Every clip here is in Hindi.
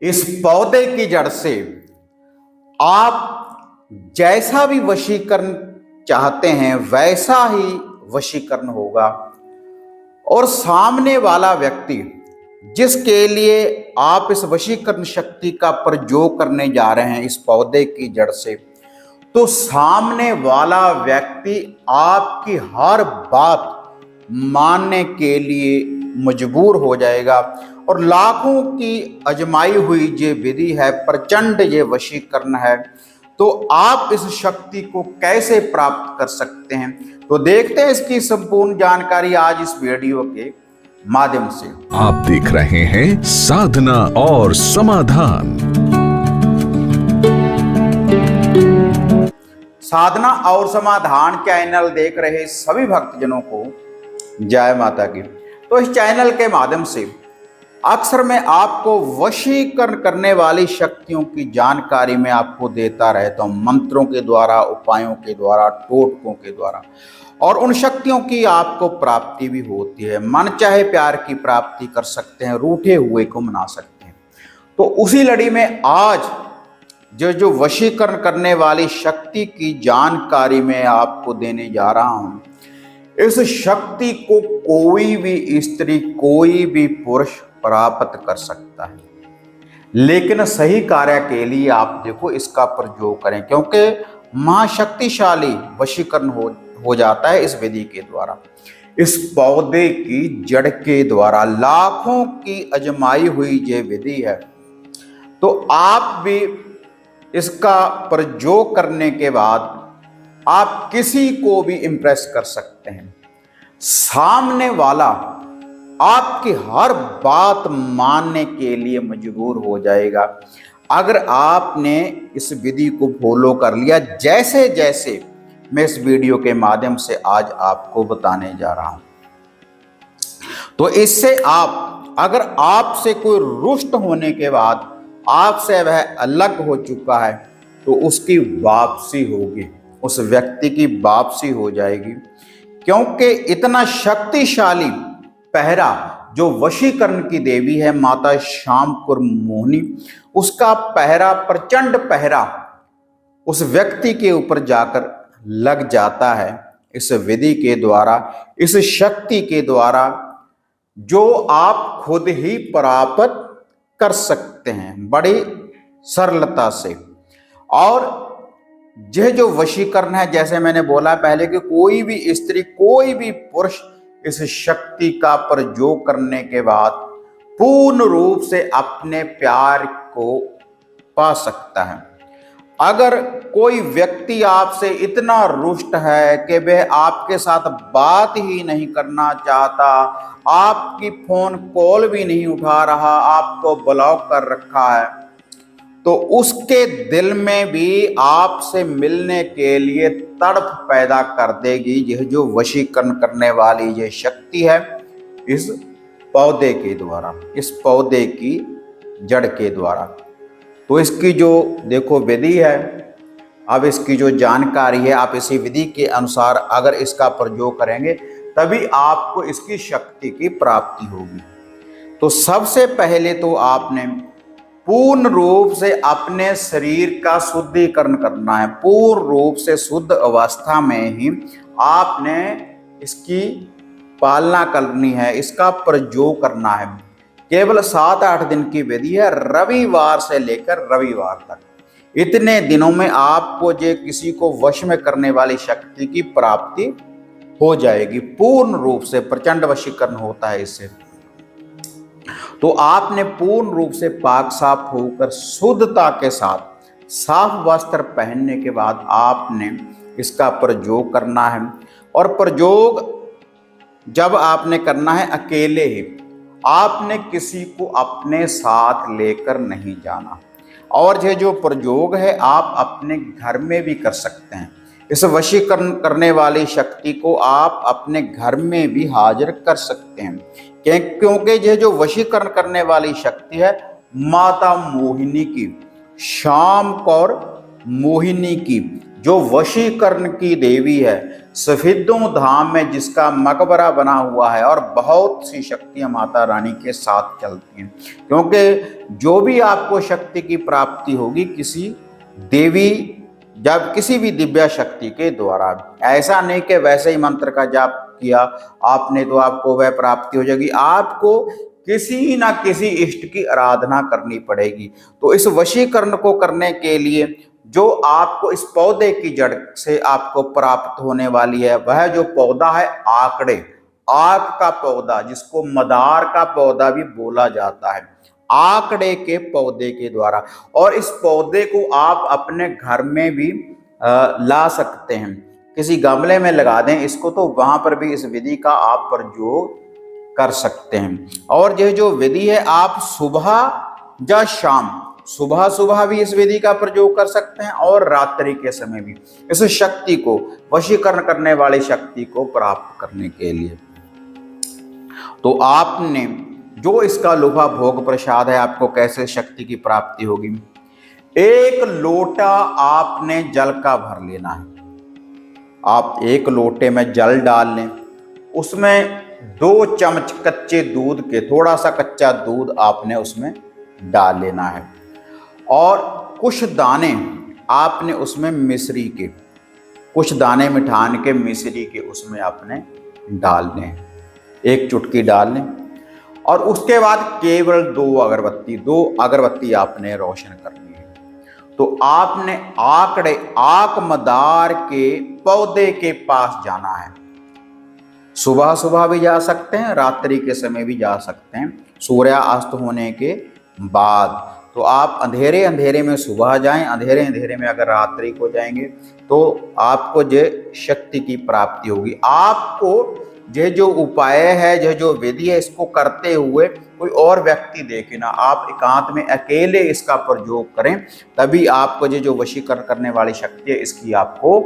इस पौधे की जड़ से आप जैसा भी वशीकरण चाहते हैं वैसा ही वशीकरण होगा। और सामने वाला व्यक्ति जिसके लिए आप इस वशीकरण शक्ति का प्रयोग करने जा रहे हैं इस पौधे की जड़ से, तो सामने वाला व्यक्ति आपकी हर बात मानने के लिए मजबूर हो जाएगा। और लाखों की आजमाई हुई ये विधि है, प्रचंड ये वशीकरण है। तो आप इस शक्ति को कैसे प्राप्त कर सकते हैं, तो देखते हैं इसकी संपूर्ण जानकारी आज इस वीडियो के माध्यम से। आप देख रहे हैं साधना और समाधान। साधना और समाधान चैनल देख रहे सभी भक्तजनों को जय माता की। तो इस चैनल के माध्यम से अक्सर मैं आपको वशीकरण करने वाली शक्तियों की जानकारी में आपको देता रहता हूं, मंत्रों के द्वारा, उपायों के द्वारा, टोटकों के द्वारा। और उन शक्तियों की आपको प्राप्ति भी होती है। मन चाहे प्यार की प्राप्ति कर सकते हैं, रूठे हुए को मना सकते हैं। तो उसी लड़ी में आज जो वशीकरण करने वाली शक्ति की जानकारी मैं आपको देने जा रहा हूं। इस शक्ति को कोई भी स्त्री, कोई भी पुरुष प्राप्त कर सकता है, लेकिन सही कार्य के लिए आप देखो इसका प्रयोग करें, क्योंकि महाशक्तिशाली वशीकरण हो जाता है इस विधि के द्वारा, इस पौधे की जड़ के द्वारा। लाखों की आजमाई हुई ये विधि है। तो आप भी इसका प्रयोग करने के बाद आप किसी को भी इंप्रेस कर सकते हैं। सामने वाला आपकी हर बात मानने के लिए मजबूर हो जाएगा अगर आपने इस विधि को फॉलो कर लिया, जैसे जैसे मैं इस वीडियो के माध्यम से आज आपको बताने जा रहा हूं। तो इससे आप, अगर आपसे कोई रुष्ट होने के बाद आपसे वह अलग हो चुका है, तो उसकी वापसी होगी, उस व्यक्ति की वापसी हो जाएगी। क्योंकि इतना शक्तिशाली पहरा जो वशीकरण की देवी है माता शामकुर मोहिनी, उसका पहरा, प्रचंड पहरा उस व्यक्ति के ऊपर जाकर लग जाता है इस विधि के द्वारा, इस शक्ति के द्वारा, जो आप खुद ही प्राप्त कर सकते हैं बड़ी सरलता से। और यह जो वशीकरण है, जैसे मैंने बोला पहले कि कोई भी स्त्री, कोई भी पुरुष इस शक्ति का प्रयोग करने के बाद पूर्ण रूप से अपने प्यार को पा सकता है। अगर कोई व्यक्ति आपसे इतना रुष्ट है कि वह आपके साथ बात ही नहीं करना चाहता, आपकी फोन कॉल भी नहीं उठा रहा, आपको ब्लॉक कर रखा है, तो उसके दिल में भी आपसे मिलने के लिए तड़प पैदा कर देगी यह जो वशीकरण करने वाली ये शक्ति है इस पौधे के द्वारा, इस पौधे की जड़ के द्वारा। तो इसकी जो देखो विधि है, अब इसकी जो जानकारी है, आप इसी विधि के अनुसार अगर इसका प्रयोग करेंगे तभी आपको इसकी शक्ति की प्राप्ति होगी। तो सबसे पहले तो आपने पूर्ण रूप से अपने शरीर का शुद्धिकरण करना है। पूर्ण रूप से शुद्ध अवस्था में ही आपने इसकी पालना करनी है, इसका प्रयोग करना है। केवल 7-8 दिन की विधि है, रविवार से लेकर रविवार तक। इतने दिनों में आपको जो किसी को वश में करने वाली शक्ति की प्राप्ति हो जाएगी। पूर्ण रूप से प्रचंड वशीकरण होता है इससे। तो आपने पूर्ण रूप से पाक साफ होकर शुद्धता के साथ साफ वस्त्र पहनने के बाद आपने इसका प्रयोग करना है। और प्रयोग जब आपने करना है अकेले ही, आपने किसी को अपने साथ लेकर नहीं जाना। और यह जो प्रयोग है आप अपने घर में भी कर सकते हैं। इस वशीकरण करने वाली शक्ति को आप अपने घर में भी हाजिर कर सकते हैं, क्योंकि यह जो वशीकरण करने वाली शक्ति है माता मोहिनी की, शाम कौर मोहिनी की, जो वशीकरण की देवी है, सफेदों धाम में जिसका मकबरा बना हुआ है, और बहुत सी शक्तियां माता रानी के साथ चलती हैं। क्योंकि जो भी आपको शक्ति की प्राप्ति होगी किसी देवी, जब किसी भी दिव्या शक्ति के द्वारा, ऐसा नहीं कि वैसे ही मंत्र का जाप किया आपने तो आपको वह प्राप्ति हो जाएगी, आपको किसी ना किसी इष्ट की आराधना करनी पड़ेगी। तो इस वशीकरण को करने के लिए जो आपको इस पौधे की जड़ से आपको प्राप्त होने वाली है, वह जो पौधा है आकड़े, आक का पौधा, जिसको मदार का पौधा भी बोला जाता है, आकड़े के पौधे के द्वारा। और इस पौधे को आप अपने घर में भी ला सकते हैं, किसी गमले में लगा दें इसको, तो वहां पर भी इस विधि का आप प्रयोग कर सकते हैं। और यह जो विधि है आप सुबह या शाम, सुबह सुबह भी इस विधि का प्रयोग कर सकते हैं और रात्रि के समय भी, इस शक्ति को, वशीकरण करने वाली शक्ति को प्राप्त करने के लिए। तो आपने जो इसका लोहा भोग प्रसाद है, आपको कैसे शक्ति की प्राप्ति होगी। एक लोटा आपने जल का भर लेना है। आप एक लोटे में जल डाल लें, उसमें 2 चम्मच कच्चे दूध के, थोड़ा सा कच्चा दूध आपने उसमें डाल लेना है, और कुछ दाने आपने उसमें मिश्री के, कुछ दाने मिठान के मिश्री के उसमें आपने डालने हैं, 1 चुटकी डाल लें। और उसके बाद केवल 2 अगरबत्ती आपने रोशन करनी है। तो आपने आकड़े, आक मदार के पौधे के पास जाना है। सुबह सुबह भी जा सकते हैं, रात्रि के समय भी जा सकते हैं, सूर्यास्त होने के बाद। तो आप अंधेरे अंधेरे में सुबह जाएं, अंधेरे अंधेरे में अगर रात्रि को जाएंगे तो आपको ये शक्ति की प्राप्ति होगी। आपको ये जो उपाय है, ये जो विधि है, इसको करते हुए कोई और व्यक्ति देखे ना, आप एकांत में अकेले इसका प्रयोग करें, तभी आपको ये जो वशीकरण करने वाली शक्ति है इसकी आपको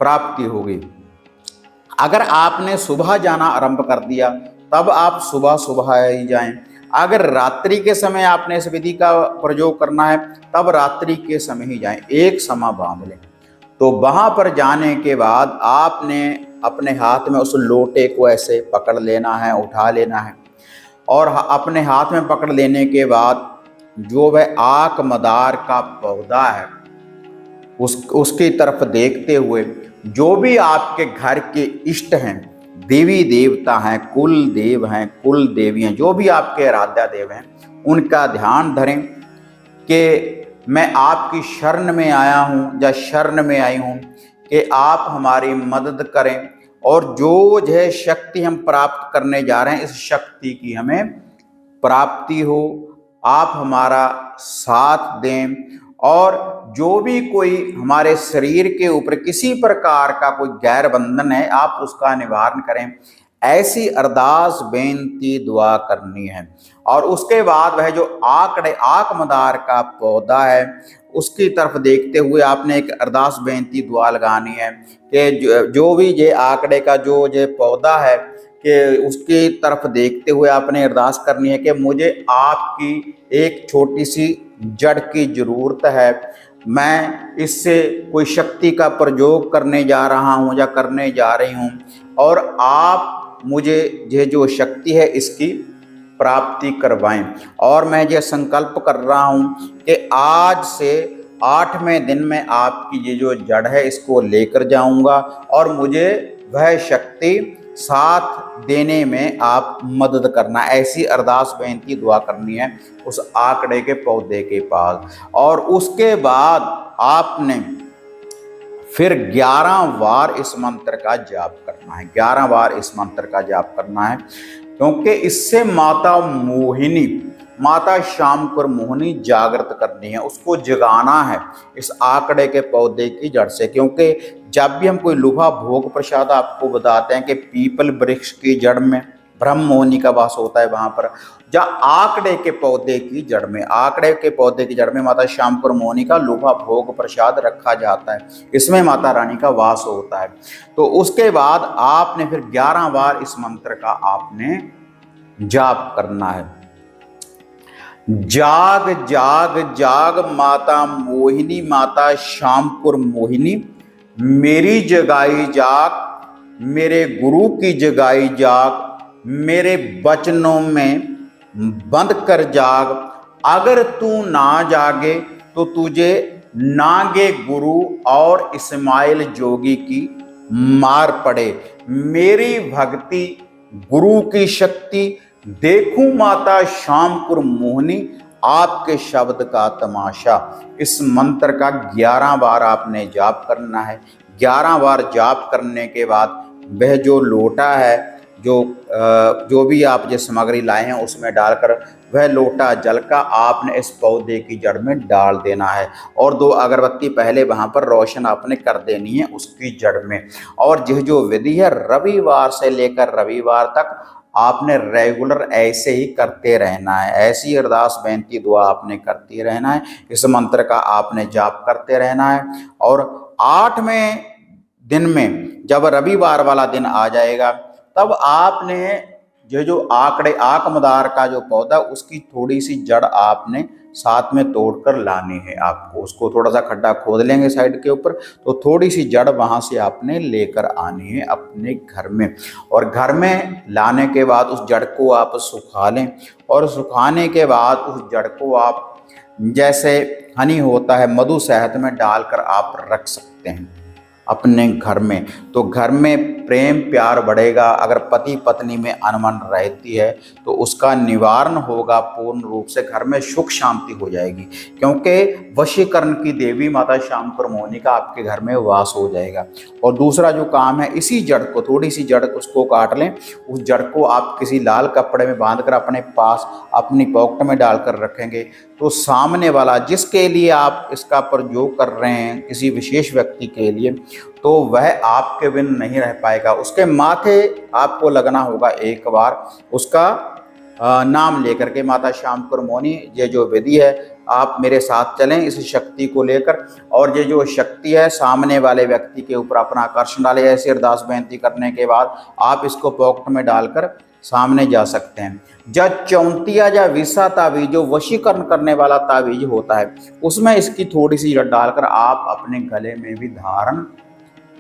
प्राप्ति होगी। अगर आपने सुबह जाना आरंभ कर दिया तब आप सुबह सुबह ही जाएं। अगर रात्रि के समय आपने इस विधि का प्रयोग करना है तब रात्रि के समय ही जाएं, एक समय बांध लें। तो वहां पर जाने के बाद आपने अपने हाथ में उस लोटे को ऐसे पकड़ लेना है, उठा लेना है, और अपने हाथ में पकड़ लेने के बाद जो वह आक मदार का पौधा है उसकी तरफ देखते हुए जो भी आपके घर के इष्ट हैं, देवी देवता हैं, कुल देव हैं, कुल देवी हैं, जो भी आपके आराध्या देव हैं, उनका ध्यान धरें कि मैं आपकी शरण में आया हूँ या शरण में आई हूँ कि आप हमारी मदद करें, और जो है शक्ति हम प्राप्त करने जा रहे हैं इस शक्ति की हमें प्राप्ति हो, आप हमारा साथ दें, और जो भी कोई हमारे शरीर के ऊपर किसी प्रकार का कोई गैर बंधन है आप उसका निवारण करें। ऐसी अरदास बेनती दुआ करनी है। और उसके बाद वह जो आकड़े, आक मदार का पौधा है उसकी तरफ देखते हुए आपने एक अरदास बेनती दुआ लगानी है कि जो भी ये आकड़े का जो ये पौधा है कि उसकी तरफ देखते हुए आपने अरदास करनी है कि मुझे आपकी एक छोटी सी जड़ की जरूरत है, मैं इससे कोई शक्ति का प्रयोग करने जा रहा हूँ या करने जा रही हूँ, और आप मुझे ये जो शक्ति है इसकी प्राप्ति करवाएं। और मैं ये संकल्प कर रहा हूँ कि आज से 8वें दिन में आपकी ये जो जड़ है इसको लेकर जाऊंगा, और मुझे वह शक्ति साथ देने में आप मदद करना। ऐसी अरदास बेनती दुआ करनी है उस आकड़े के पौधे के पास। और उसके बाद आपने फिर 11 बार इस मंत्र का जाप करना है, 11 बार इस मंत्र का जाप करना है, क्योंकि इससे माता मोहिनी, माता श्याम पर मोहिनी जागृत करनी है, उसको जगाना है इस आकड़े के पौधे की जड़ से। क्योंकि जब भी हम कोई लुभा भोग प्रसाद आपको बताते हैं कि पीपल वृक्ष की जड़ में ब्रह्म मोहिनी का वास होता है, वहां पर या आकड़े के पौधे की जड़ में, आकड़े के पौधे की जड़ में माता श्यामपुर मोहिनी का लुभा भोग प्रसाद रखा जाता है, इसमें माता रानी का वास होता है। तो उसके बाद आपने फिर 11 बार इस मंत्र का आपने जाप करना है। जाग जाग जाग माता मोहिनी, माता श्यामपुर मोहिनी, मेरी जगाई जाग, मेरे गुरु की जगाई जाग, मेरे बचनों में बंद कर जाग। अगर तू ना जागे तो तुझे नागे गुरु और इस्माइल जोगी की मार पड़े। मेरी भक्ति गुरु की शक्ति देखूं माता श्यामपुर मोहिनी, आपके शब्द का तमाशा। इस मंत्र का 11 बार आपने जाप करना है। 11 बार जाप करने के बाद वह जो लोटा है, जो भी आप जो सामग्री लाए हैं उसमें डालकर वह लोटा जल का आपने इस पौधे की जड़ में डाल देना है, और 2 अगरबत्ती पहले वहां पर रोशन आपने कर देनी है उसकी जड़ में। और यह जो विधि है रविवार से लेकर रविवार तक आपने रेगुलर ऐसे ही करते रहना है। ऐसी अरदास बेनती दुआ आपने करते रहना है। इस मंत्र का आपने जाप करते रहना है। और 8वें दिन में जब रविवार वाला दिन आ जाएगा तब आपने जो आकमदार का जो पौधा उसकी थोड़ी सी जड़ आपने साथ में तोड़कर लानी है। आपको उसको थोड़ा सा खड्डा खोद लेंगे साइड के ऊपर, तो थोड़ी सी जड़ वहां से आपने लेकर आनी है अपने घर में। और घर में लाने के बाद उस जड़ को आप सुखा लें, और सुखाने के बाद उस जड़ को आप जैसे हनी होता है मधु शहद में डालकर आप रख सकते हैं अपने घर में। तो घर में प्रेम प्यार बढ़ेगा। अगर पति पत्नी में अनबन रहती है तो उसका निवारण होगा पूर्ण रूप से, घर में सुख शांति हो जाएगी, क्योंकि वशीकरण की देवी माता श्यामपुर मोहिनी का आपके घर में वास हो जाएगा। और दूसरा जो काम है, इसी जड़ को थोड़ी सी जड़ उसको काट लें, उस जड़ को आप किसी लाल कपड़े में बांधकर अपने पास अपनी पॉकेट में डालकर रखेंगे, तो सामने वाला जिसके लिए आप इसका प्रयोग कर रहे हैं किसी विशेष व्यक्ति के लिए, तो वह आपके बिन नहीं रह पाएगा। उसके माथे आपको लगना होगा एक बार, उसका नाम लेकर के माता श्यामपुर मोहिनी। ये जो विधि है आप मेरे साथ चलें इस शक्ति को लेकर, और ये जो शक्ति है सामने वाले व्यक्ति के ऊपर अपना आकर्षण डाले। ऐसी अरदास बेनती करने के बाद आप इसको पॉकेट में डालकर सामने जा सकते हैं। जब 34 या विसा तावीज जो वशीकरण करने वाला तावीज होता है उसमें इसकी थोड़ी सी जड़ डालकर आप अपने गले में भी धारण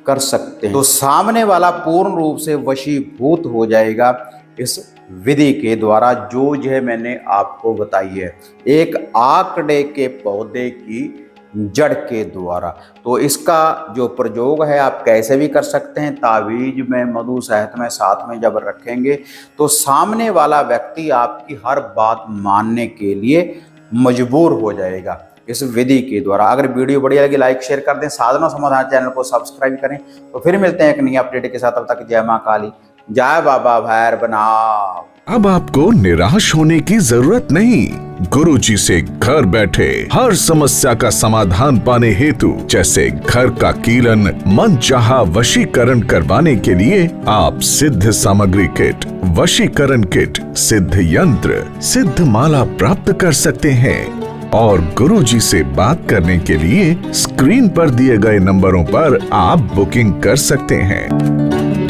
कर सकते हैं, तो सामने वाला पूर्ण रूप से वशीभूत हो जाएगा इस विधि के द्वारा जो है मैंने आपको बताई है, एक आकड़े के पौधे की जड़ के द्वारा। तो इसका जो प्रयोग है आप कैसे भी कर सकते हैं। तावीज में मधु शहद में साथ में जब रखेंगे तो सामने वाला व्यक्ति आपकी हर बात मानने के लिए मजबूर हो जाएगा इस विधि के द्वारा। अगर वीडियो बढ़िया लगी लाइक शेयर कर दें, साधना समाधान चैनल को सब्सक्राइब करें। तो फिर मिलते हैं एक नई अपडेट के साथ, तब तक जय मां काली, जय बाबा भैरवनाथ। अब आपको निराश होने की जरूरत नहीं। गुरुजी से घर बैठे हर समस्या का समाधान पाने हेतु, जैसे घर का कीलन, मनचाहा वशीकरण करवाने के लिए आप सिद्ध सामग्री किट, वशीकरण किट, सिद्ध यंत्र, सिद्ध माला प्राप्त कर सकते हैं। और गुरुजी से बात करने के लिए स्क्रीन पर दिए गए नंबरों पर आप बुकिंग कर सकते हैं।